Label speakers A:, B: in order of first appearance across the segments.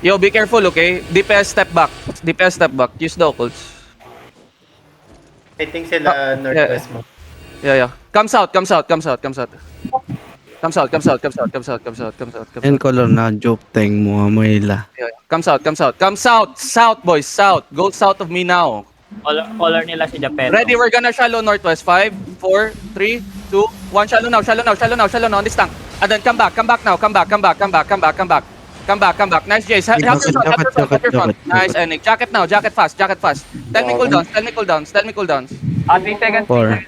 A: Yo, be careful, okay? DPS step back. DPS step back. Use the occults.
B: I think sila northwest mo.
A: Yeah, yeah. Comes out, comes out, comes out, comes out. Comes out, comes out, comes out, comes out, comes out, comes out, comes
C: En
A: out.
C: color na joke teng mo amoyla.
A: Yeah, yeah. Comes out, comes out. Comes out! South, boys, south. Go south of me now.
D: Color nila si Japeto.
A: Ready, we're gonna shallow northwest. 5, 4, 3, 2, 1. Shallow now, shallow now, shallow now, shallow now on this tank. And then come back now, come back. Come back. Nice, Jace. Help your front, help your front. Nice, Enig. Jacket now, jacket fast. Tell me cooldowns.
D: 3 seconds.
C: 4.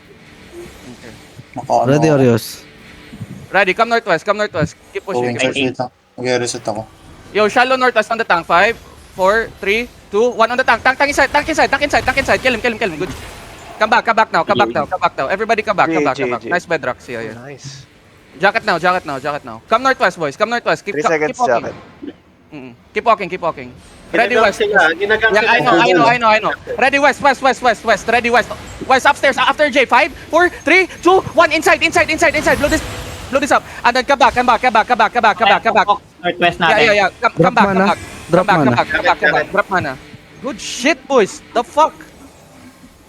C: Ready Orios.
A: Ready, come northwest. Keep pushing.
E: Mag-reset ako.
A: Yo, shallow northwest on the tank. 5, 4, 3, 2, 1 on the tank. Tank inside. Kill him. Good. Come back now. Everybody come back. Nice bedrocks. Yeah.
F: Nice.
A: Jacket now. Come northwest, boys. Keep
F: 3 seconds
A: walking.
F: jacket.
A: Keep walking. Ready,
B: Ginagang
A: west.
B: sila. Ginagang
A: Yeah,
B: sila.
A: I know. Ready, west. Ready, west. West upstairs after J. 5, 4, 3, 2, 1. Inside. Blow this up. And then come back.
D: Northwest natin.
A: Yeah. Come back.
C: Drop mana.
A: Drop mana. Good shit, boys. The fuck?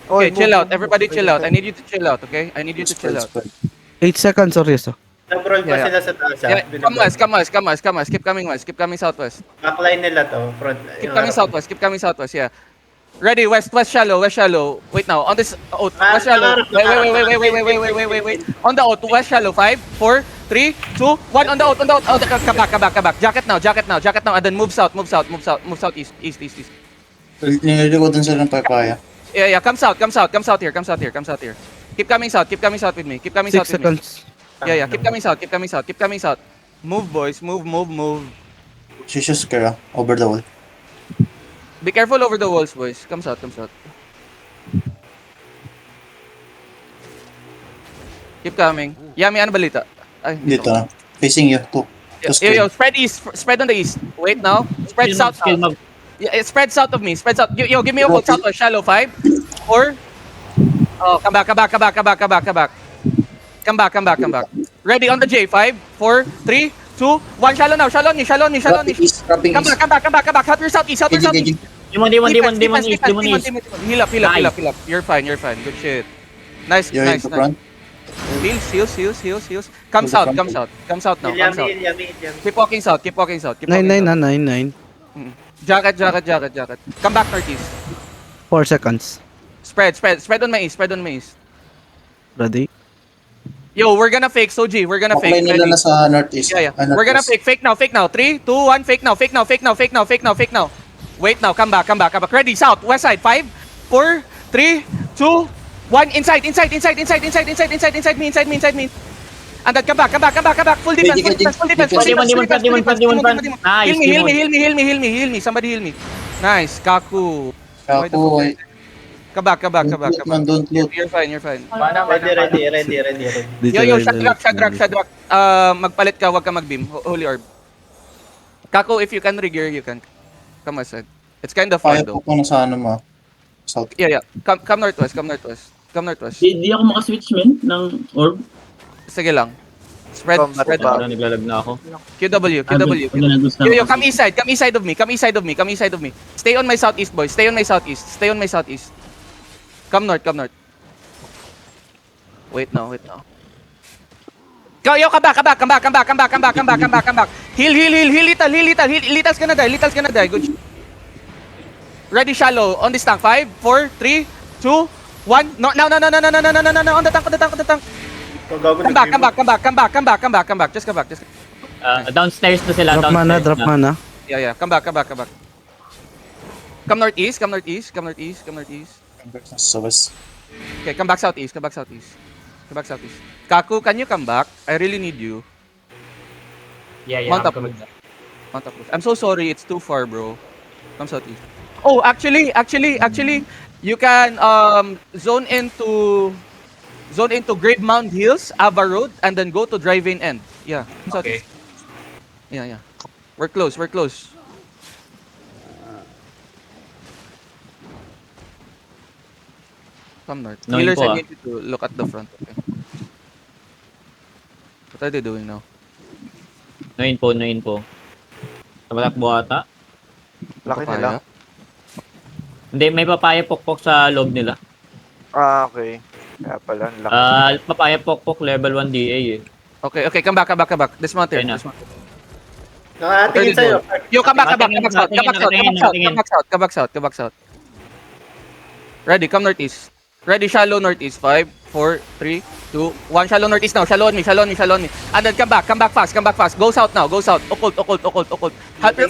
A: Okay, chill out. Everybody chill out. I need you to chill out, okay?
C: 8 seconds Orios.
B: Nag-roll pa
A: Yeah,
B: sila sa taas.
A: Yeah, come west. Keep coming southwest.
B: Backline nila to. Front.
A: Keep coming southwest, yeah. Ready, west shallow. Wait now, on this out, west shallow. Wait. On the out, west shallow. 5, 4, 3, 2, 1 on the out. Oh, come back. Jacket now, and then move south, east.
E: Nililikodan sila ng papaya.
A: Yeah, come south here. Keep coming south with me.
C: 6 seconds.
A: Yeah, keep coming south. Move, boys, move.
E: She's just scared over the wall.
A: Be careful over the walls, boys. Come south. Keep coming. Yami, ano balita? Ay,
E: Dito na. Facing you. Two.
A: Yo, spread east. Spread on the east. Wait now. Spread south. Yeah, spread south of me. Spread south. Yo, give me a hold. Southwest, shallow. 5, 4. Oh, come back. Come back. Ready on the J. 5, 4, 3, 2, 1. Shallow now. Shallow ni.
E: Dropping
A: Come back. Help your southeast.
D: Demon east.
A: Heal up. You're fine. Good shit. Nice.
E: You're in the front.
A: Heals. Come south now. Come south.
B: Yami.
A: Keep walking south.
C: 9.
A: Jacket. Come back northeast.
C: 4 seconds.
A: Spread on my east.
C: Ready?
A: Yo, we're gonna fake, Soji. We're gonna fake.
E: Okay nila na sa northeast.
A: Yeah. We're gonna fake. Fake now. 3, 2, 1. Fake now. Wait now. Come back. Ready. South. West side. 5, 4, 3, 2, 1. Inside me. And then come back. Full defense.
D: Nice.
A: Heal me. Somebody heal me. Nice. Kaku.
E: Ako,
A: Come back.
E: don't loot.
A: You're fine.
B: Ready.
A: Yo, Shadrack. Magpalit ka, wag ka mag-beam. Holy orb. Kako, if you can rigger, you can. Come aside. It's kind of fun
E: Kaya
A: though.
E: po na sa ano mo. South.
A: Yeah. Come northwest.
G: Di ako makaswitch men ng orb.
A: Sige lang. Spread
F: Ba-
A: out.
D: Naglalag na ako.
A: QW. Yo, come east side of me. Stay on my southeast, boys. Stay on my southeast. Come north. Wait now. Yo, come back. Heal. Litals gonna die. Good. Ready, shallow. On this tank. 5, 4, 3, 2, 1. No. On the tank. Come back. Just come back.
D: Downstairs na sila.
C: Drop mana.
A: Yeah. Come back. Come northeast.
E: Sa west.
A: Okay, come back southeast. Kaku, can you come back? I really need you.
D: Yeah.
A: Mount up. I'm so sorry, it's too far, bro. Come southeast. Oh, actually, you can zone into Grave Mound Hills, Ava Road, and then go to Drive-In End. Yeah.
D: Okay.
A: Southeast. Yeah. We're close. Come north.
D: No
A: Healers,
D: info,
A: I need you to look at the front. Okay. What are they doing now?
D: No info. Tabatakbo ata.
F: Laki
A: Papaya.
F: nila.
D: Hindi, may papaya pokpok sa loob nila.
F: Ah, okay. Kaya pala, ang laki.
D: Papaya pokpok level 1 DA eh.
A: Okay, come back. Dismount here.
D: Okay na.
A: Dismount.
B: Nakatingin sa'yo.
A: Yo, come back south.
D: Nakatingin.
A: Come back south. Ready, come northeast. Ready, shallow northeast. 5, 4, 3, 2, 1. Shallow northeast now. Shallow on me. And then come back fast. Go south now. Occult. Help your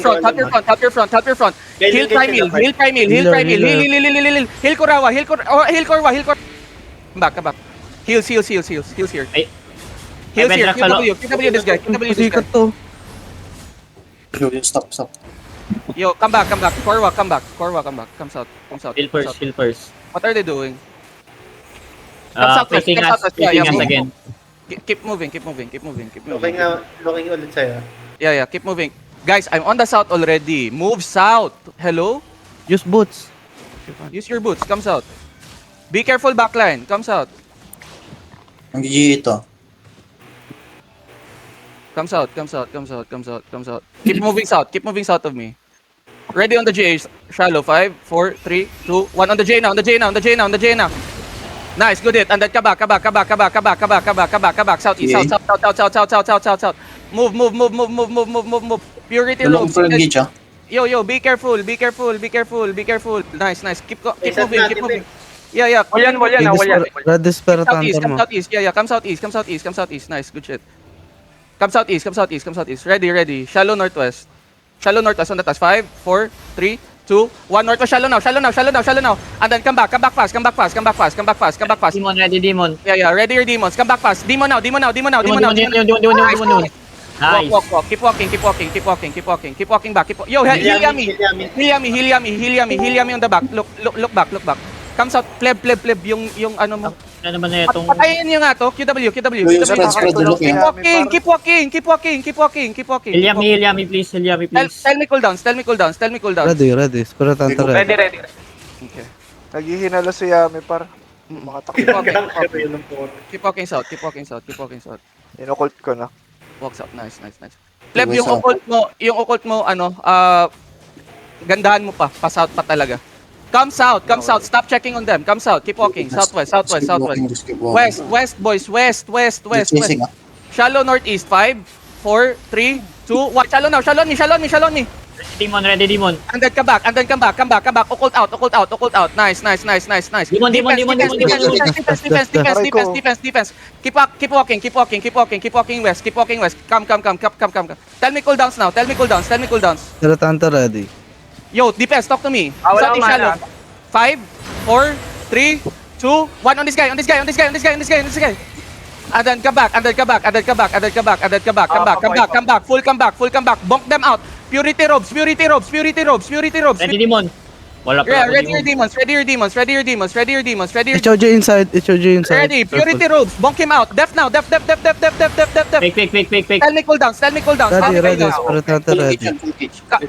A: front. Heal primal. Heal Kurawa. Come back. Heals here.
D: Ay.
A: Heals
D: Ay,
A: here.
D: Bedrock, hello.
A: QW this guy.
C: Sikat to.
E: Yo, stop.
A: Yo, come back. Korwa, come back. Come south.
D: Heal first.
A: What are they doing? Come
D: Facing
A: south,
D: us
A: yeah,
D: again.
A: Keep moving.
B: Looking ulit sa'yo.
A: Yeah, keep moving. Guys, I'm on the south already. Move south. Hello?
C: Use boots.
A: Use your boots. Come south. Be careful backline. Come south.
E: Ang GG ito.
A: Come south. Keep moving south of me. Ready on the J. Shallow. 5, 4, 3, 2, 1. On the J now. Nice, good hit. And then kabak. Southeast. South. Move. Purity
E: Tulong
A: robes.
E: for engage ah.
A: Yo, be careful. Nice. Keep moving. Yeah.
C: Radis para
A: Come
C: tantar mo.
A: southeast. Yeah. Come southeast. Nice, good shit. Come southeast. Ready. Shallow northwest on the task. 5, 4, 3, 2, 1. Northwest. Shallow now. And then come back fast.
D: Demon, ready, demon.
A: Yeah. Ready your demons. Come back fast. Demon now.
D: Demon. Nice.
A: Walk. Keep walking back. Yo, heal Yami on the back. Look back. Come south. Pleb. Yung ano mo.
D: Ano naman na itong...
A: Patayin niyo nga to. QW.
E: Spread the look yan.
A: Keep walking.
D: Heal Yami, please.
A: Tell me cooldowns.
C: Ready. Para tantar.
D: Ready.
A: Okay.
F: Naghihinala si Yami par. Makatakbo.
A: Keep walking south.
F: Inokult ko na.
A: Walk south. Nice. Pleb, yung occult mo, gandahan mo pa south pa talaga. Come south. Stop checking on them. Come south. Keep walking. Southwest. West, boys. West.
E: Chasing ah.
A: Shallow northeast. 5, 4, 3, 2, 1. Shallow now. Shallow me.
D: Ready, demon.
A: And then come back. Occult out. Nice.
D: Demon.
A: Defense. Keep walking west. Come. Tell me cooldowns now.
C: Para tantar ready.
A: Yo, defense, talk to me. Southeast shallow. 5, 4, 3, 2, 1. On this guy. And then come back. Full comeback. Bonk them out. Purity robes.
D: Ready, demon. Wala pa.
A: Yeah, ready your demons.
C: HOJ inside.
A: Ready, purity robes. Bonk him out. Def now.
D: Fake.
A: Tell me cooldowns.
C: Ready. Para tantar ready.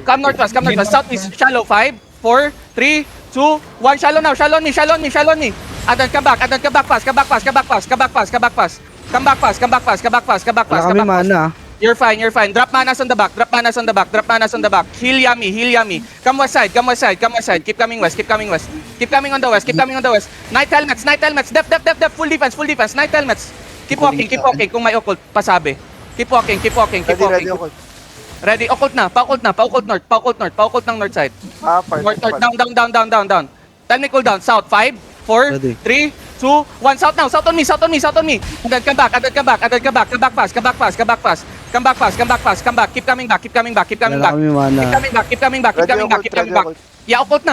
A: Come northwest. Southeast shallow. 5, 4, 3, 2, 1. Shallow now. Shallow me. And then come back fast. Come back fast.
C: Wala kami mana.
A: You're fine. Drop manas on the back. Heal Yami. Come west side. Keep coming west. Keep coming on the west. Night helmets. Def. Full defense. Night helmets. Keep walking. Kung may occult, pasabi. Keep walking.
F: Ready ako.
A: Ready, occult na. Pa-occult north ng north side.
F: Part.
A: Down. Tell me cooldown. South. 5, 4,
C: Ready.
A: 3, 2, 1. South now. South on me. And then come back. Come back. Keep coming back.
C: Wala kami mana.
A: Keep coming back. Yeah, occult mo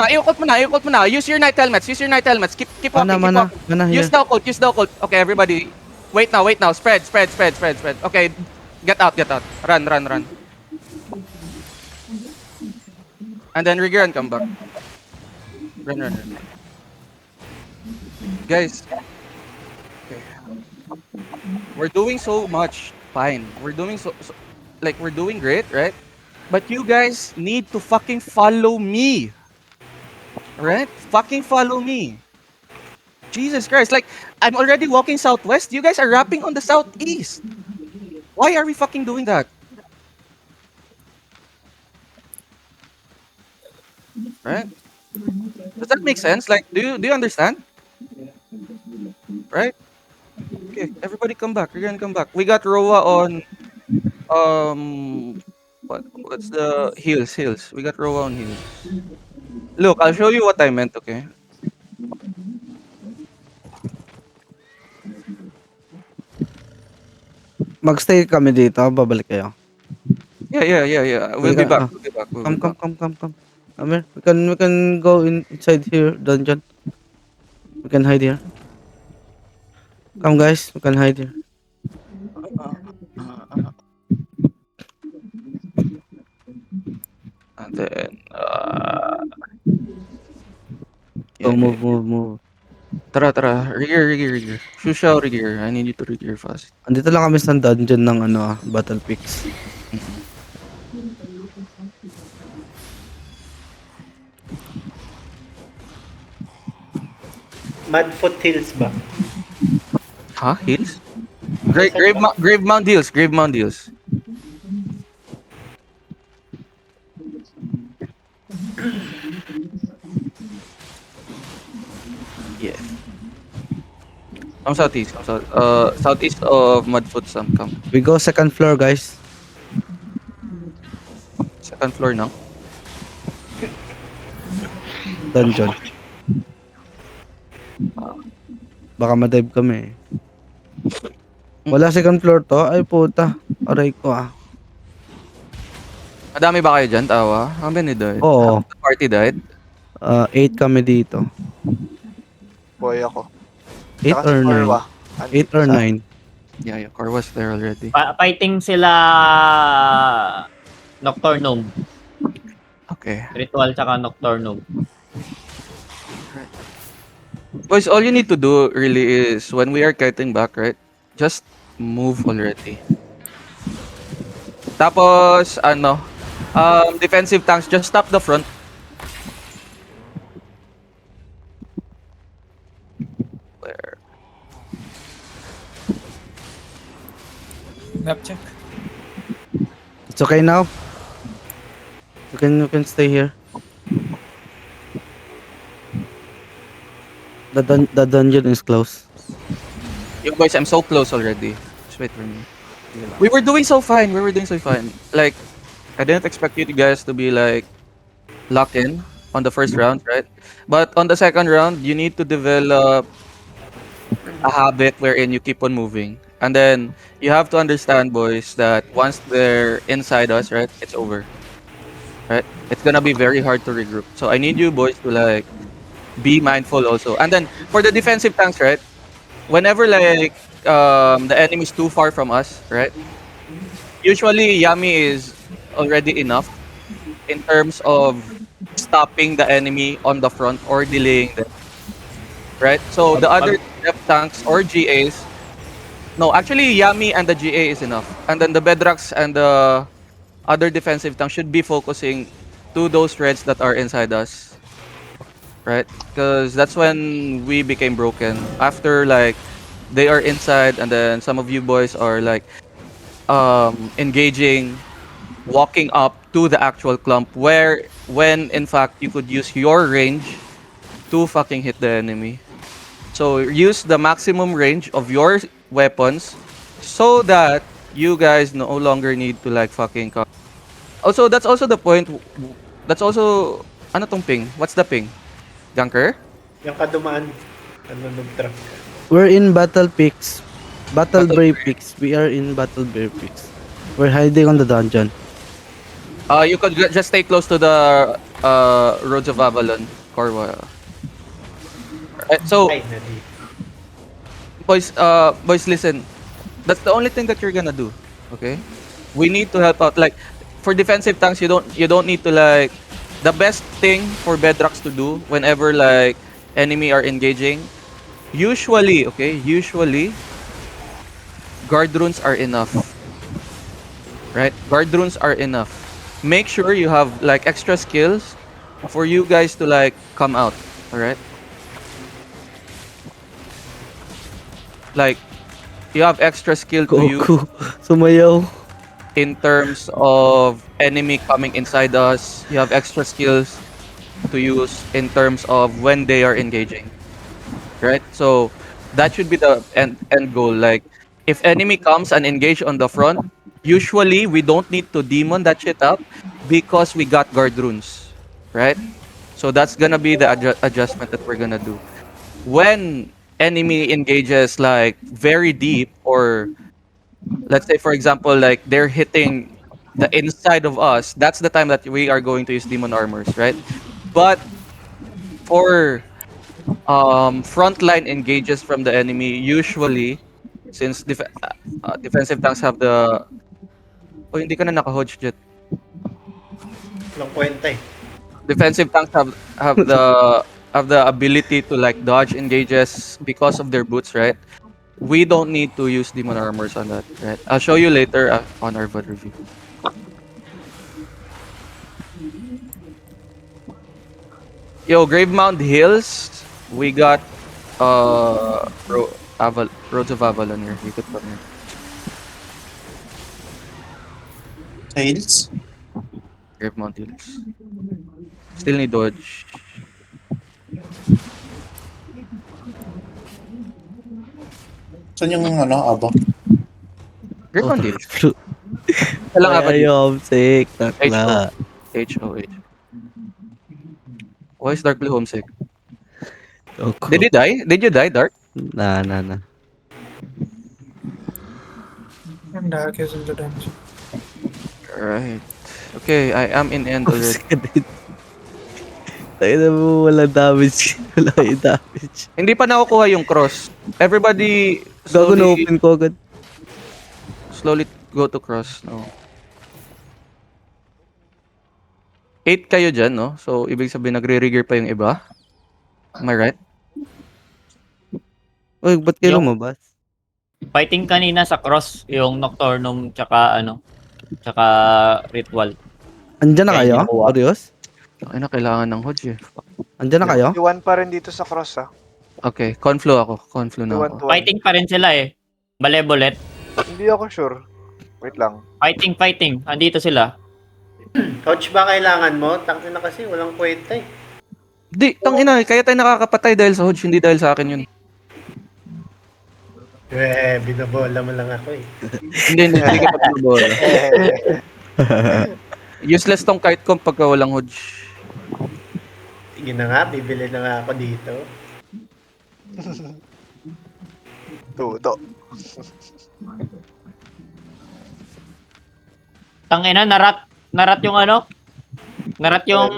A: na. Use your night helmets. Keep walking.
C: Mana.
A: Use the occult. Okay, everybody. Wait now. Spread. Okay. Get out. Run. And then Rigger and come back. Run. Guys. Okay. We're doing so much. Fine. We're doing we're doing great, right? But you guys need to fucking follow me. Right? Fucking follow me. Jesus Christ. Like, I'm already walking southwest. You guys are rapping on the southeast. Why are we fucking doing that? Right? Does that make sense? Like, do you understand? Right? Okay, everybody come back. We're gonna come back. We got Roa on what's the heals. We got Roa on heals. Look, I'll show you what I meant, okay?
C: Magstay kami dito, babalik kayo.
A: Yeah. We'll be back. We'll be back. We'll be back.
C: Come. Come here. We can go inside here, dungeon. We can hide here. Come guys, we can hide here.
A: And then
C: Move.
A: Tara. Rigger. Shusha, Rigger. I need you to Rigger fast.
C: Andito lang kami sa dungeon ng Battle Pix.
B: Madfoot Hills ba?
A: Huh? Heals? Grave Mound heals. Yeah. I'm southeast. Southeast of Mudfoot come.
C: We go second floor, guys.
A: Second floor now.
C: Dungeon. Baka ma-dive kami. Wala second floor to? Ay puta. Aray ko ah.
A: Madami ba kayo dyan, tawa? How many died?
C: Oo.
A: Half the party died?
C: 8 kami dito.
F: Boy ako.
C: 8
F: Tsaka
C: or
F: si
C: 9?
F: Corva.
C: 8 or 9?
A: Yeah, Car was there already.
D: Fighting sila Nocturnum.
A: Okay.
D: Ritual tsaka Nocturnum.
A: Boys, all you need to do really is when we are kiting back, right? Just move already. Tapos, defensive tanks, just stop the front. Where?
H: Map check.
C: It's okay now? You can stay here. The dungeon is close.
A: Yo, boys, I'm so close already. Just wait for me. We were doing so fine. Like, I didn't expect you guys to be like locked in on the first round, right? But on the second round, you need to develop a habit wherein you keep on moving. And then you have to understand, boys, that once they're inside us, right, it's over. Right? It's gonna be very hard to regroup. So I need you boys to like be mindful also. And then for the defensive tanks, right? Whenever like the enemy is too far from us, right? Usually Yami is already enough in terms of stopping the enemy on the front or delaying them. Right? So the other depth tanks or GAs, no, actually Yami and the GA is enough. And then the Bedrocks and the other defensive tanks should be focusing to those threads that are inside us. Right? Because that's when we became broken. After like they are inside and then some of you boys are like engaging, walking up to the actual clump when in fact you could use your range to fucking hit the enemy. So use the maximum range of your weapons so that you guys no longer need to like fucking Also, that's also the point. That's also ano tong ping? What's the ping? Junker?
B: Yung kadumaan, nag-truck.
C: We're in Battle Pix. Battle Brave Pix. We are in Battle Brave Pix. We're hiding on the dungeon.
A: You could just stay close to the Roads of Avalon, Corwa. So,
B: Ay, nadi.
A: boys, listen. That's the only thing that you're gonna do. Okay? We need to help out. Like for defensive tanks, you don't need to like. The best thing for Bedrocks to do whenever like enemy are engaging, usually guard runes are enough. Right? Guard runes are enough. Make sure you have like extra skills for you guys to like come out. Alright? Like you have extra skill to use
C: Goku. Sumayaw.
A: in terms of enemy coming inside us. You have extra skills to use in terms of when they are engaging. Right? So that should be the end goal. Like if enemy comes and engage on the front, usually we don't need to demon that shit up because we got guard runes. Right? So that's gonna be the adjustment that we're gonna do. When enemy engages like very deep, or let's say for example like they're hitting the inside of us, that's the time that we are going to use demon armors, right? But for frontline engages from the enemy, usually since defensive tanks have the hindi ka na naka-hodge jet.
B: Walang kwenta eh.
A: Defensive tanks have the ability to like dodge engages because of their boots, right? We don't need to use demon armors on that, right? I'll show you later on our VOD review. Yo, Gravemound Hills, we got Roads of Avalon here. You could come here.
E: Tails.
A: Gravemound Hills. Still need dodge.
E: Saan yung aba?
A: Gravemound Hills. Walang apat dito.
C: Ayaw, sick. Takla.
A: HOH. Why is Dark Blue homesick?
C: Oko.
A: Did he die? Did you die, Dark?
C: Nah.
F: And Dark is in the dungeon.
A: Right. Okay, I am in end already.
C: Tayo na mo, wala damage. Wala yung damage.
A: Hindi pa nakukuha yung cross. Everybody
C: Gago na open ko agad.
A: slowly go to cross. No. 8 kayo dyan, no? So, ibig sabihin, nagre-rigger pa yung iba. Am I right?
C: Uy, ba't kayo
D: Yung-
C: lumabas?
D: Fighting kanina sa cross, yung Nocturnum tsaka tsaka Ritual.
C: Andyan na
D: Kaya
C: kayo?
D: hindi ko wa-
C: Orios?
A: Ay na, kailangan ng hodge eh.
C: Andyan na kayo?
F: Iwan pa rin dito sa cross
A: Okay, conflow ako. Conflow na
F: Iwan
A: ako.
F: to.
D: Fighting pa rin sila eh. Malevolent.
F: Hindi ako sure. Wait lang.
D: Fighting. Andito sila.
B: Coach ba kailangan mo? Tangin na kasi, walang kwenta eh.
A: Di, tangina, kaya tayo nakakapatay dahil sa hodge, hindi dahil sa akin yun.
B: Binabola mo lang ako eh.
A: Hindi ka pagbabola. Useless tong kite comp pagka walang hodge.
B: Sige na nga, bibili na nga ako dito.
F: Tudo.
D: Tangina, narat yung ano? Narat yung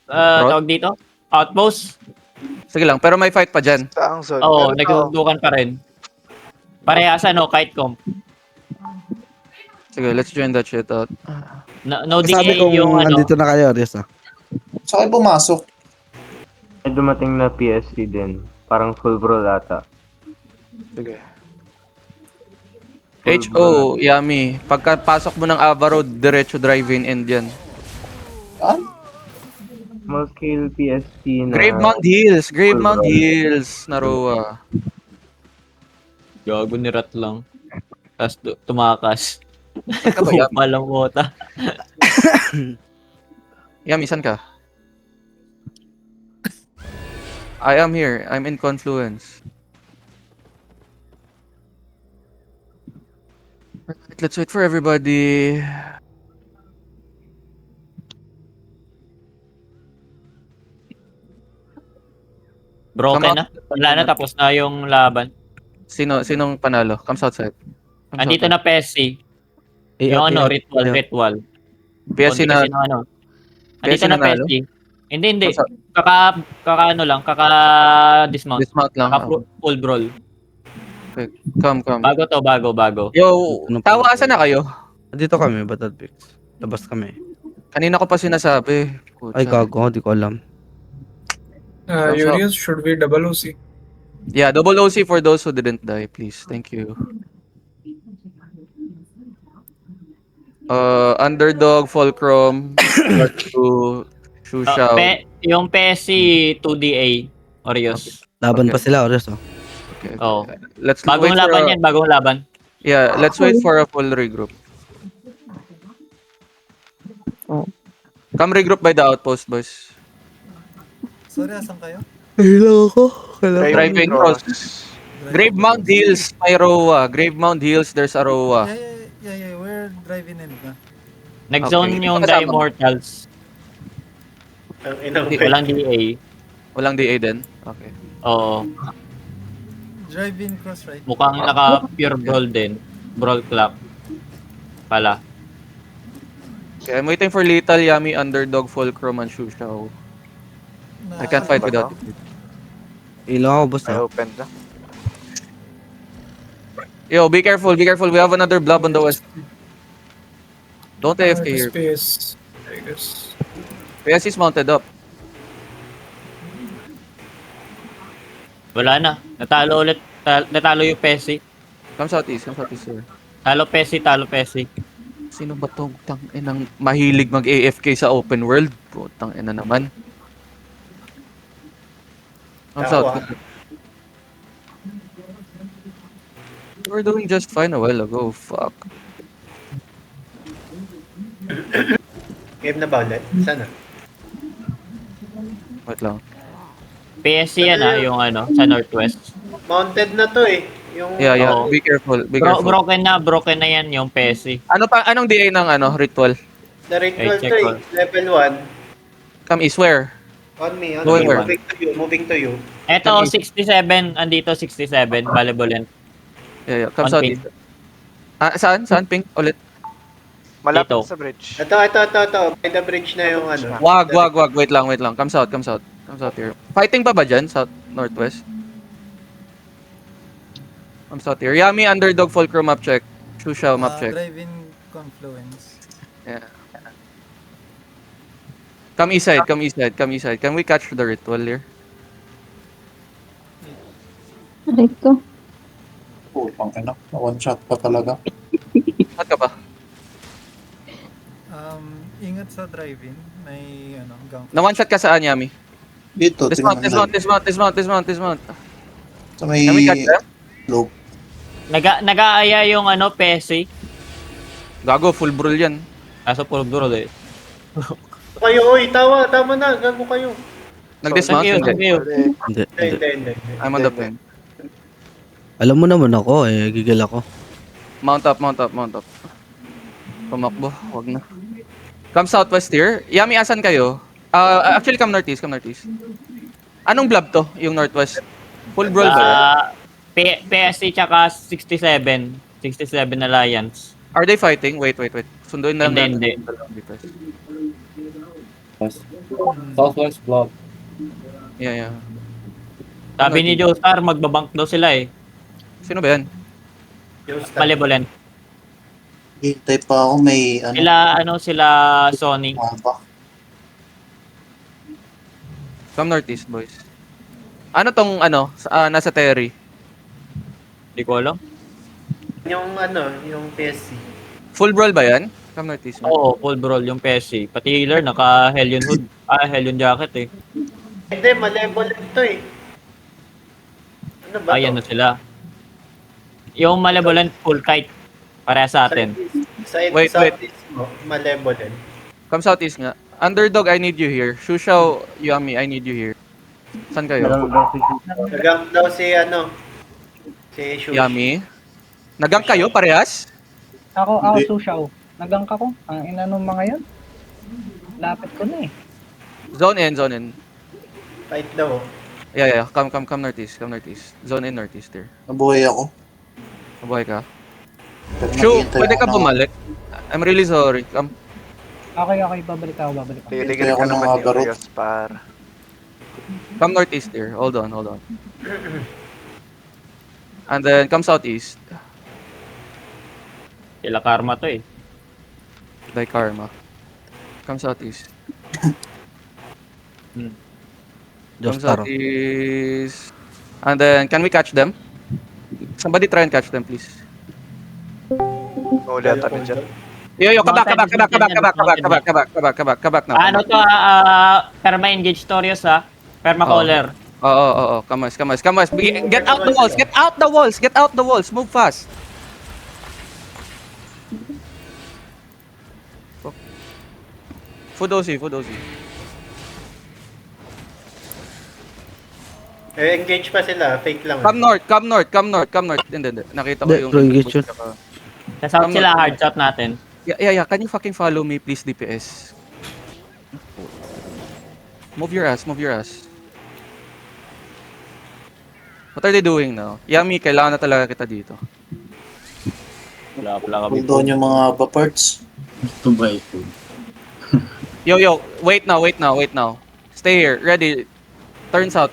D: tawag dito? Outpost.
A: Sige lang, pero may fight pa dyan.
F: Saang zone?
D: Oo,
F: Pero-
D: nagdudukan pa rin. Parehas kite comp.
A: Sige, let's join that shit out.
D: No
C: Sabi
D: DA
C: kong
D: yung
C: andito na kayo, Orios ah.
E: Saan kayo pumasok?
H: May dumating na PSC din. Parang full bro ata.
A: Sige. HO, yummy. Pagkapasok mo ng Ava Road, diretso drive-in end yan.
E: Saan?
H: Small scale PSC na...
A: Gravemount Hills, Naroa.
D: Gago ni Rat lang. Tapos tumakas.
A: Ka ba, Yami?
D: Palang mota.
A: Yami, saan ka? I am here. I'm in Confluence. Alright, let's wait for everybody.
D: Broken
A: Come
D: na. Wala na, tapos na yung laban.
A: Sinong panalo? Comes outside. Comes
D: Andito
A: outside.
D: na PSC. Yung ritual.
A: PSC na.
D: Konti kasi ng ano.
A: PSC
D: Andito na
A: nanalo?
D: PSC. Hindi.
A: Comes out-
D: Kaka-dismount.
A: Dismount lang.
D: Kaka-full brawl.
A: Okay. Come.
D: Bago.
A: Yo,
C: Ano
A: tawa
C: pa?
A: asa na kayo?
C: Andito kami, Battle Pix. Labas kami.
A: Kanina ko pa sinasabi.
C: Ay, gago, di ko alam.
A: Urius,
F: should be double OC.
A: Yeah, double OC for those who didn't die, please. Thank you. Underdog, Fulcrum, to Shusha.
D: Yung PSC 2DA. Orios.
C: Laban
A: Okay.
C: pa sila, Orios oh.
A: Okay.
D: Oo.
A: Let's
D: Bagong
A: wait for
D: laban yan, bagong laban.
A: Yeah, let's wait for a full regroup. Come regroup by the outpost, boys.
I: Sorry, asan kayo?
C: Nahilang ako. Kailangan.
A: Driving cross. Grave Mount Hills, may Roa. Grave Mount Hills, there's a Roa.
I: Yeah, we're driving in na.
D: Nag-zone
A: Okay.
D: yung
A: Kasama
D: The
A: mo.
D: Immortals.
B: Ang ina mo.
D: Walang DA.
A: Walang DA din? Okay.
D: Oo.
I: Drive-in cross, right?
D: Mukhang naka-pure brawl din. Brawl clock. Pala.
A: Okay, I'm waiting for Lethal, Yami, Underdog, Fulcrum, and Shushao. I can't fight without it.
C: Ilaw ako, boss.
F: May
C: ah.
F: open na.
A: Yo, be careful, be careful. We have another blob on the west. Don't AFK here.
I: Space, I guess.
A: PS is mounted up.
D: Wala na. Natalo ulit. Natalo yung Pesi.
A: Come southeast, sir.
D: Talo Pesi.
A: Sino ba tong tang inang mahilig mag-AFK sa open world? Putang ina naman. Come south. We were doing just fine a while ago. Fuck.
B: Game na ba ulit? Sana.
A: Wait lang.
D: PSC yan yung sa Northwest.
B: Mounted na to eh. Yung
A: Yeah.
D: Oo.
A: Be careful. Be careful.
D: Broken na yan yung PSC.
A: Anong DA ng ritual?
B: The ritual
D: Check
B: to eh.
D: ko.
B: Level 1.
A: Come east, where?
B: On me.
A: Going where?
B: Moving to you.
D: Eto, 67. Andito, 67. Malevolent.
A: Yeah. Come
D: On
A: southeast. Saan? Pink? Ulit.
F: Malapit
D: Dito.
F: sa bridge.
B: Ito. By the bridge na yung ano.
A: Wag. Wait lang. Come south here. Fighting pa ba dyan? South, northwest? Come south here. Yami, Underdog, Fulcrum, map check. Shushao, map check.
I: Drive-in confluence.
A: Yeah. Come east side. Can we catch the ritual here?
J: Aray ko.
E: Pang ina. One shot pa talaga.
A: Saan ka ba?
I: Ingat sa drive-in. May gang.
A: Na one shot ka saan, Yami?
E: Dito,
A: Dismount.
E: Sa may
A: Can we catch them?
E: loop.
D: Nag-aaya yung PSC.
A: Gago, full brawl yan.
D: Kaso puro brawl eh.
B: Kayo, oy, tama na. Gago kayo.
A: Nag-dismount?
D: Thank
A: Hindi.
D: you.
C: Hindi.
A: I'm on the plane.
C: Alam mo naman ako, gigil ako.
A: Mount up. Pumakbo, wag na. Come southwest here. Yami, asan kayo? Actually, come northeast. Anong blob to, yung northwest? Full brawl ba yan?
D: PSC tsaka 67. 67 Alliance.
A: Are they fighting? Wait. Sunduin na lang
D: Hindi.
A: natin.
H: Southwest block.
A: Yeah.
D: Sabi ni Joestar, magbabank daw sila eh.
A: Sino ba yan?
B: Yung start.
D: Malevolent.
E: Hintay pa ako may
D: Sila Sony.
E: mapa.
A: Come northeast, boys. Ano tong nasa Terry?
D: Hindi ko alam.
B: Yung PSC.
A: Full brawl ba yan? Come northeast.
D: Oo, full brawl yung PSC. Pati healer, naka Hellion hood. Hellion jacket eh.
B: Hindi, malevolent to eh. Ano ba
D: Ayan
B: to?
D: na sila. Yung Malevolent full kite. Pareha sa atin.
A: Wait.
B: Southeast mo, malevolent.
A: Come southeast nga. Underdog, I need you here. Shushao, Yami, I need you here. Saan kayo?
B: Nagang daw si Shush.
A: Yami? Nagang kayo, parehas?
K: Ako
E: Hindi.
K: Sushaw. Nagang ka ko. Ang ina nung mga yan. Lapit ko na eh.
A: Zone in.
B: Fight daw.
A: Yeah. Come northeast. Zone in northeast there.
E: Nabuhay ako.
A: Mabuhay ka.
E: Pero
A: Shu,
E: naghihintay
A: pwede
E: ako
A: ka
E: ng-
A: bumalik? I'm really sorry. Come.
K: Okay, babalik ako.
F: Liligan
E: ako
F: ka
E: ng
F: naman
E: mga
F: ni
E: barot.
F: Orios par.
A: Come northeast there. Hold on. And then come southeast.
D: Sila Karma to eh.
A: By Karma. Come southeast. Come
C: Joestar.
A: southeast. And then, can we catch them? Somebody try and catch them, please.
F: Uli ata na dyan.
A: Yo, kabak na.
D: Ano to, perma engage Torios Perma caller.
A: Oo. Come on. Get out the walls. Move fast. Fudosi.
B: Engage pa sila. Fake lang.
A: Come north, come north, come north, come north. Hindi. Nakita ko
C: Hindi,
A: yung...
C: bro, engage yun.
D: Sa south
A: Tama,
D: sila,
A: tama.
D: hard shot natin.
A: Yeah. Can you fucking follow me, please, DPS? Move your ass, move your ass. What are they doing now? Yami, kailangan na talaga kita dito.
D: Wala kami.
E: Pull down yung mga parts.
G: To buy food.
A: Yo, wait now. Stay here, ready. Turn south.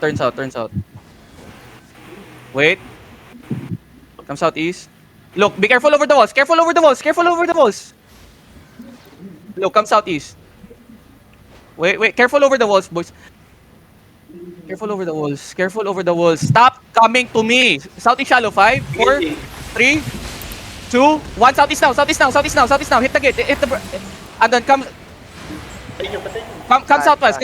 A: Wait. Come southeast. Look, be careful over the walls. Careful over the walls. Look, come southeast. Wait. Careful over the walls, boys. Careful over the walls. Stop coming to me. Southeast shallow. 5, 4, 3, 2, 1. Southeast now. Hit the gate. And then come southwest.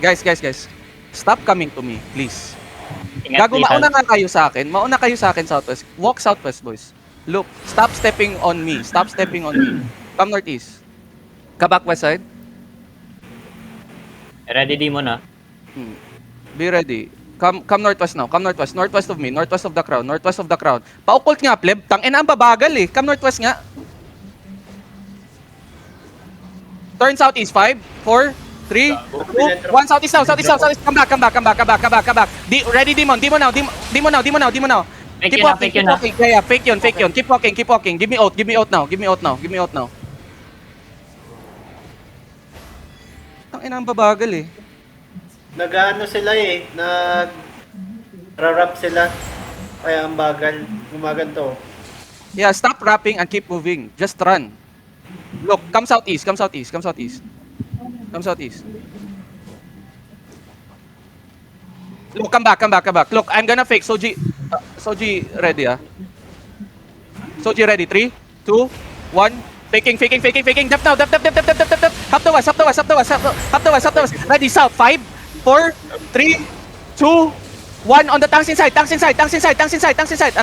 A: Guys. Stop coming to me, please.
D: Ingat,
A: Gago,
D: Ethan.
A: mauna kayo sa akin, southwest. Walk southwest, boys. Look, stop stepping on me. Come northeast. Come back west side.
D: Ready demon na.
A: Be ready. Come northwest now. Northwest of me. Northwest of the crowd. Pa-occult nga, pleb. Tangina, ang babagal eh. Come northwest nga. Turn southeast. 5, 4, 3, 2, 1. Southeast now. Come back. Ready, demon now.
D: Fake yun na.
A: Yeah, fake yun. Keep walking. Give me out now. Tangina, ang babagal eh.
B: Nag-ano sila eh. Nag-rarap sila. Kaya ang bagal. Gumaganto.
A: Yeah, stop rapping and keep moving. Just run. Look, come southeast. Look, come back. Look, I'm gonna fake. Soji, ready Soji ready. 3, 2, 1. Faking. Depth now. Up the west. Ready, south. 5, 4, 3, 2, 1. On the tanks inside. And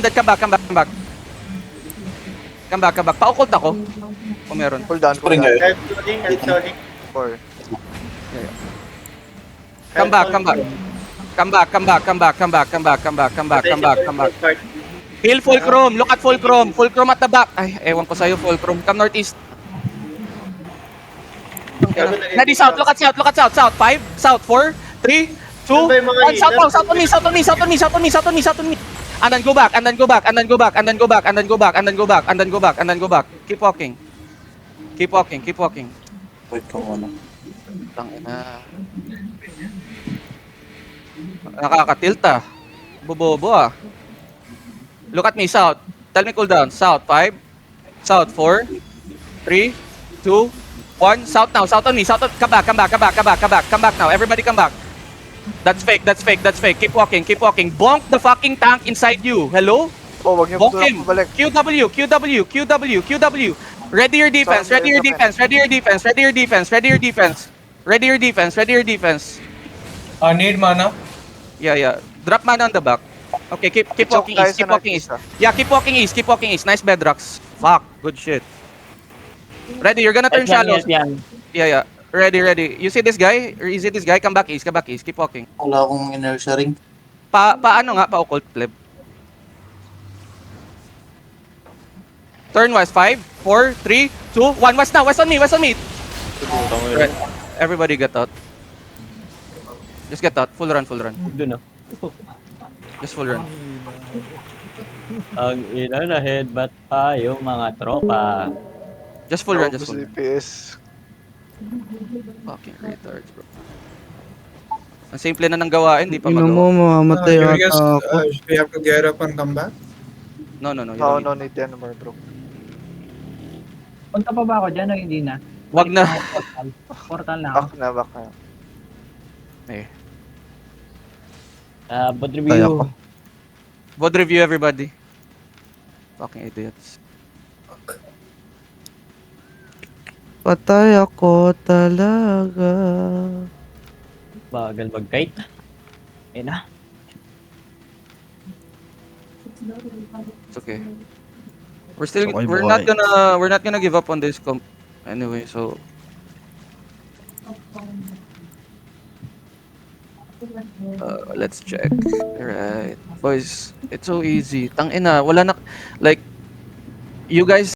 A: then come back. Pa-occult ako. Kung meron.
F: Pull down.
B: Help Sonic.
F: 4.
A: Come back. Heal fulcrum. Look at fulcrum. Fulcrum at the back. Ay, ewan ko sa'yo, fulcrum. Come northeast. Ready, south. Look at south. South. 5, south. 4, 3, 2, 1. South on me. And then go back. Keep walking.
E: Wait kung ano.
A: Tangina. Nakakatilt ah. Bobobo ah. Look at me, south. Tell me cool down. South, 5. South, 4. 3, 2, 1. South now. South on me. Come back now. Everybody come back. That's fake. Keep walking. Bonk the fucking tank inside you. Hello?
F: Oh, wag niyo
A: Bonk him.
F: pabalik.
A: QW. Ready your defense. Ready your defense.
I: Need mana?
A: Yeah. Drop mana on the back. Okay, keep walking east. Yeah, keep walking east. Nice bedrocks. Fuck, good shit. Ready, you're gonna turn shallows.
D: Yan.
A: Yeah. Ready. You see this guy? Come back east. Keep walking.
E: Wala akong inertia ring.
A: Paano nga? Pa-occult pleb. Turn west. 5, 4, 3, 2, 1. West now. West on me. Right. Everybody get out. Just get out. Full run.
D: Doon na.
A: Just full run.
D: Ang ina na headbutt pa yung mga tropa.
A: Just full run.
F: Ubus DPS.
A: Fucking retards, bro. Ang simple na ng gawain, di pa
C: Ino mo,
A: magawa.
C: mamamatay ata ako.
I: We have to get up and come back?
A: No. You
F: No,
A: don't need-
F: no need anymore, bro.
K: Punta pa ba ako dyan o hindi na?
A: Wag na.
K: Portal na ako.
F: Back na.
D: Bot
C: Tayo
D: review.
C: ako.
A: VOD review, everybody. Fucking idiots.
C: Patay ako talaga.
D: Bagal mag-kite. Ayun na.
A: It's okay. We're
C: Okay,
A: not gonna give up on this comp anyway, so Let's check. Alright. Boys, it's so easy. Tangina, wala na, like, you guys